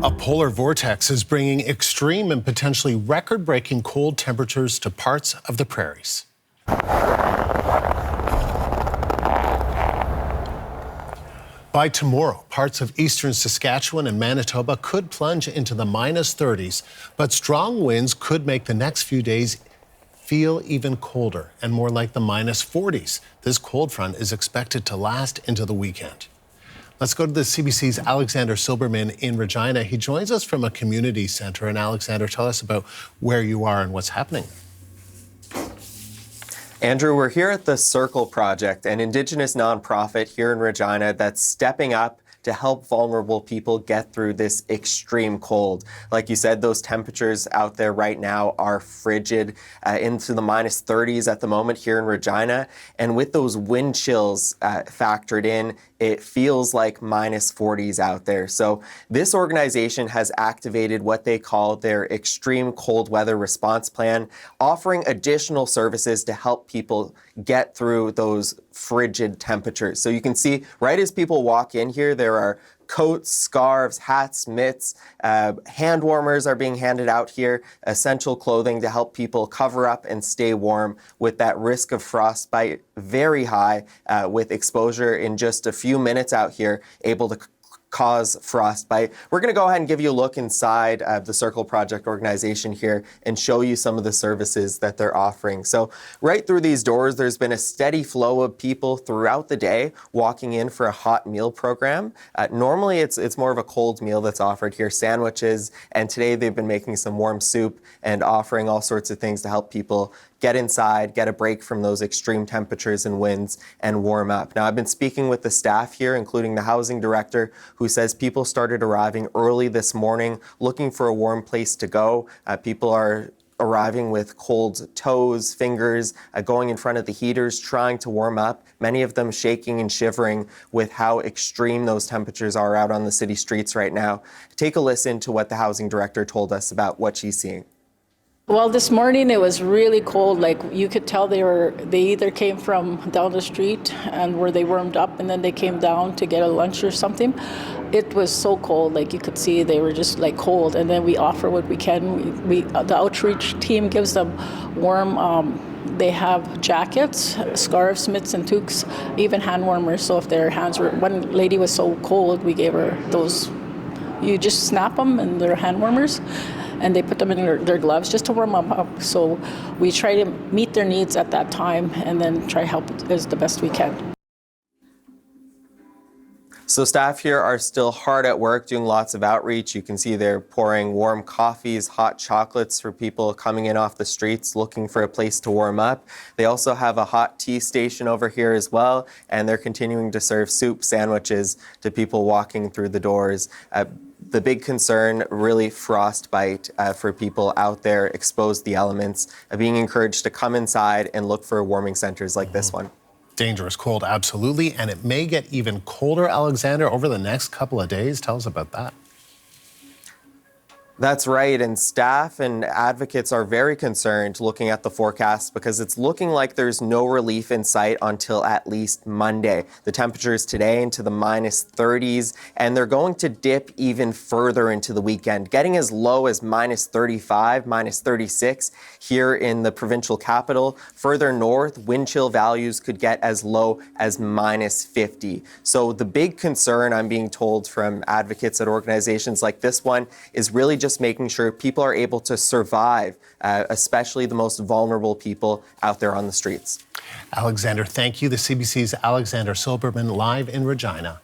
A polar vortex is bringing extreme and potentially record-breaking cold temperatures to parts of the prairies. By tomorrow, parts of eastern Saskatchewan and Manitoba could plunge into the -30s, but strong winds could make the next few days feel even colder and more like the -40s. This cold front is expected to last into the weekend. Let's go to the CBC's Alexandre Silberman in Regina. He joins us from a community centre. And Alexandre, tell us about where you are and what's happening. Andrew, we're here at the Circle Project, an Indigenous nonprofit here in Regina that's stepping up to help vulnerable people get through this extreme cold. Like you said, those temperatures out there right now are frigid, into the -30s at the moment here in Regina. And with those wind chills factored in, it feels like -40s out there. So this organization has activated what they call their Extreme Cold Weather Response Plan, offering additional services to help people get through those frigid temperatures. So you can see right as people walk in here, there are coats, scarves, hats, mitts, hand warmers are being handed out here, essential clothing to help people cover up and stay warm with that risk of frostbite very high, with exposure in just a few minutes out here, able to cause frostbite. We're going to go ahead and give you a look inside the Circle Project organization here and show you some of the services that they're offering. So right through these doors, there's been a steady flow of people throughout the day walking in for a hot meal program. Normally it's more of a cold meal that's offered here, sandwiches, and today they've been making some warm soup and offering all sorts of things to help people get inside, get a break from those extreme temperatures and winds, and warm up. Now, I've been speaking with the staff here, including the housing director, who says people started arriving early this morning looking for a warm place to go. People are arriving with cold toes, fingers, going in front of the heaters, trying to warm up, many of them shaking and shivering with how extreme those temperatures are out on the city streets right now. Take a listen to what the housing director told us about what she's seeing. Well, this morning it was really cold. Like you could tell they either came from down the street and where they warmed up and then they came down to get a lunch or something. It was so cold, like you could see they were just like cold. And then we offer what we can. The outreach team gives them warm, they have jackets, scarves, mitts and toques, even hand warmers. So if their hands were, one lady was so cold, we gave her those, you just snap them and they're hand warmers. And they put them in their gloves just to warm them up. So we try to meet their needs at that time and then try to help as the best we can. So staff here are still hard at work doing lots of outreach. You can see they're pouring warm coffees, hot chocolates for people coming in off the streets looking for a place to warm up. They also have a hot tea station over here as well, and they're continuing to serve soup sandwiches to people walking through the doors. The big concern, really frostbite for people out there exposed to the elements, being encouraged to come inside and look for warming centers like this one. Dangerous cold, absolutely. And it may get even colder, Alexandre, over the next couple of days. Tell us about that. That's right, and staff and advocates are very concerned looking at the forecast because it's looking like there's no relief in sight until at least Monday. The temperatures today into the -30s, and they're going to dip even further into the weekend, getting as low as -35, -36 here in the provincial capital. Further north, wind chill values could get as low as -50. So the big concern, I'm being told from advocates at organizations like this one, is really just making sure people are able to survive, especially the most vulnerable people out there on the streets. Alexandre, thank you. The CBC's Alexandre Silberman live in Regina.